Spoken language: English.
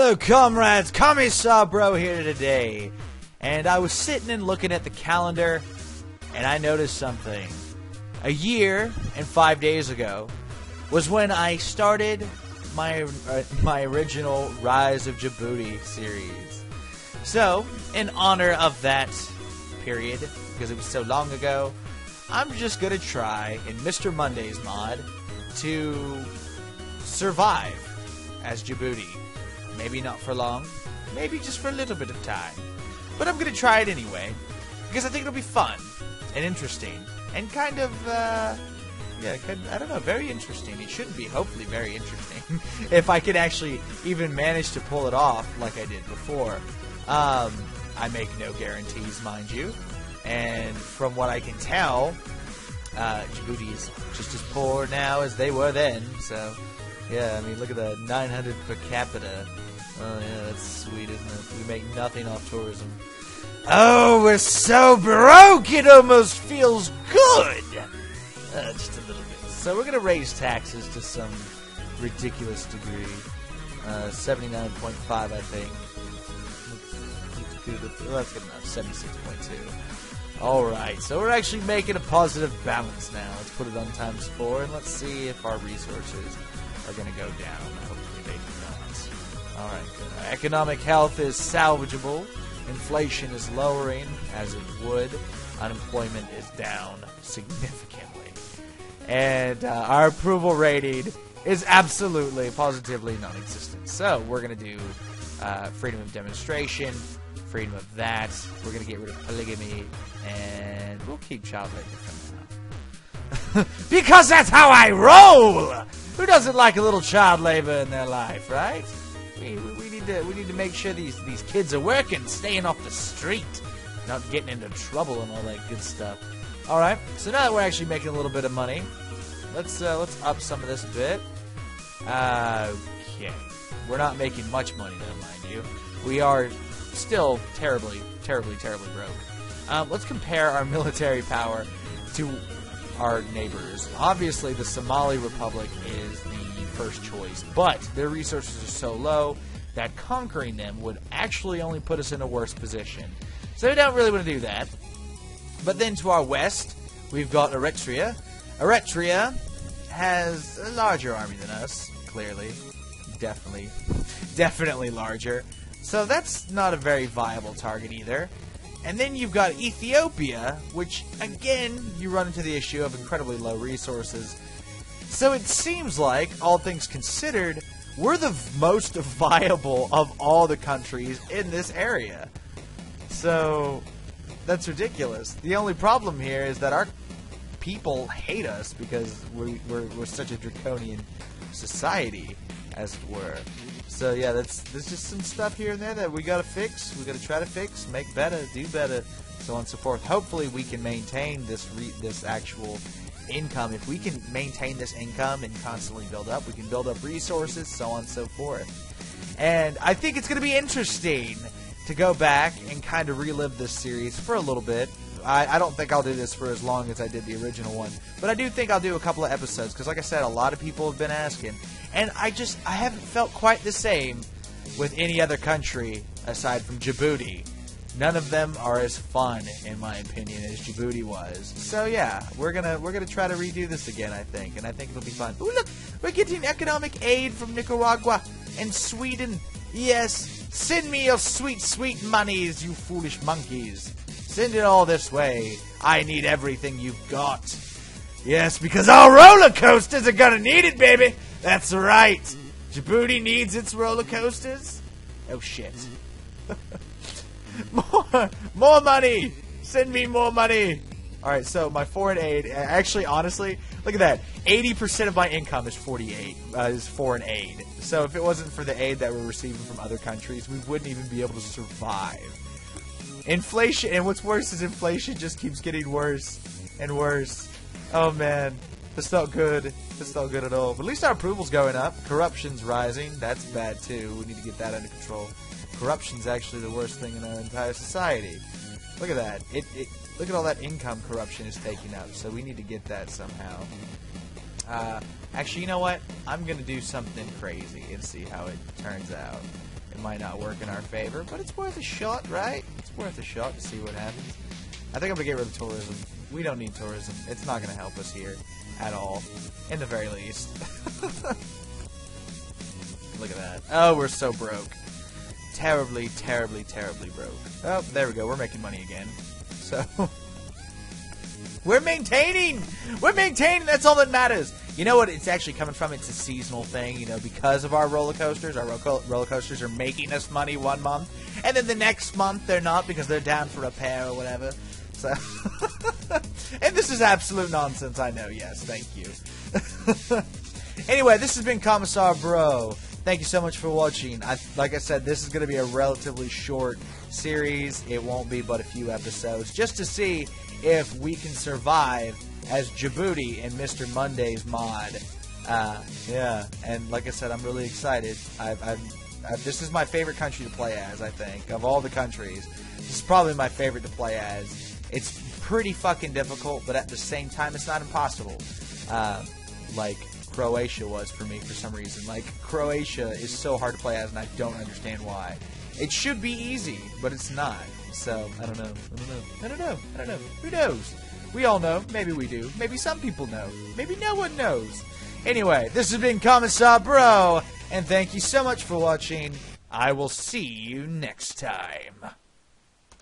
Hello comrades, Commissar bro here today. And I was sitting and looking at the calendar, and I noticed something. A year and 5 days ago was when I started my original Rise of Djibouti series. So, in honor of that period, because it was so long ago, I'm just going to try, in Mr. Monday's mod, to survive as Djibouti. Maybe not for long, maybe just for a little bit of time. But I'm going to try it anyway, because I think it'll be fun and interesting, and kind of, I don't know, very interesting. It should be, hopefully, very interesting, if I could actually even manage to pull it off like I did before. I make no guarantees, mind you, and from what I can tell, Djibouti is just as poor now as they were then, so... Yeah, I mean, look at that, 900 per capita. Oh, yeah, that's sweet, isn't it? We make nothing off tourism. Oh, we're so broke, it almost feels good! Just a little bit. So we're going to raise taxes to some ridiculous degree. 79.5, I think. Well, that's good enough, 76.2. Alright, so we're actually making a positive balance now. Let's put it on ×4, and let's see if our resources are going to go down. Hopefully they do not. Alright, good. Our economic health is salvageable. Inflation is lowering, as it would. Unemployment is down significantly. And our approval rating is absolutely, positively non-existent. So, we're going to do freedom of demonstration, freedom of that. We're going to get rid of polygamy, and we'll keep child labor for now. Because that's how I roll! Who doesn't like a little child labor in their life, right? We need to make sure these kids are working, staying off the street, not getting into trouble and all that good stuff. All right, so now that we're actually making a little bit of money, let's up some of this a bit. Okay, we're not making much money though, mind you. We are still terribly broke. Let's compare our military power to our neighbors. Obviously, the Somali Republic is the first choice, but their resources are so low that conquering them would actually only put us in a worse position. So we don't really want to do that. But then to our west, we've got Eritrea. Eritrea has a larger army than us, clearly. Definitely larger. So that's not a very viable target either. And then you've got Ethiopia, which, again, you run into the issue of incredibly low resources. So it seems like, all things considered, we're the most viable of all the countries in this area. So, that's ridiculous. The only problem here is that our people hate us because we're such a draconian society, as it were. So yeah, there's just some stuff here and there that we gotta fix. We gotta try to fix, make better, do better, so on and so forth. Hopefully, we can maintain this actual income. If we can maintain this income and constantly build up, we can build up resources, so on and so forth. And I think it's gonna be interesting to go back and kind of relive this series for a little bit. I don't think I'll do this for as long as I did the original one, but I do think I'll do a couple of episodes, because like I said, a lot of people have been asking, and I haven't felt quite the same with any other country aside from Djibouti. None of them are as fun, in my opinion, as Djibouti was. So yeah, we're gonna try to redo this again, I think, and I think it'll be fun. Ooh, look, we're getting economic aid from Nicaragua and Sweden. Yes, send me your sweet monies, you foolish monkeys. Send it all this way. I need everything you've got. Yes, because our rollercoasters are gonna need it, baby. That's right. Djibouti needs its rollercoasters. Oh shit. More money. Send me more money. Alright, so my foreign aid, actually, honestly, look at that. 80% of my income is is foreign aid. So if it wasn't for the aid that we're receiving from other countries, we wouldn't even be able to survive. Inflation, and what's worse is inflation just keeps getting worse and worse. Oh man, that's not good. That's not good at all. But at least our approval's going up. Corruption's rising. That's bad too. We need to get that under control. Corruption's actually the worst thing in our entire society. Look at that. Look at all that income corruption is taking up. So we need to get that somehow. Actually, you know what? I'm gonna do something crazy and see how it turns out. It might not work in our favor, but it's worth a shot, right? It's worth a shot to see what happens. I think I'm going to get rid of tourism. We don't need tourism. It's not going to help us here at all, in the very least. Look at that. Oh, we're so broke. Terribly, terribly, terribly broke. Oh, there we go. We're making money again. So, we're maintaining! We're maintaining! That's all that matters! You know what it's actually coming from? It's a seasonal thing, you know, because of our roller coasters. Our roller coasters are making us money one month, and then the next month they're not because they're down for repair or whatever. So, and this is absolute nonsense, I know, yes, thank you. Anyway, this has been Commissar Bro. Thank you so much for watching. Like I said, this is going to be a relatively short series. It won't be but a few episodes, just to see if we can survive as Djibouti in Mr. Monday's mod. Yeah, and like I said, I'm really excited. This is my favorite country to play as, I think. Of all the countries, this is probably my favorite to play as. It's pretty fucking difficult, but at the same time, it's not impossible. Like Croatia was for me for some reason. Like, Croatia is so hard to play as, and I don't understand why. It should be easy, but it's not. So, I don't know. I don't know. Who knows? We all know. Maybe we do. Maybe some people know. Maybe no one knows. Anyway, this has been Commissar Bro, and thank you so much for watching. I will see you next time.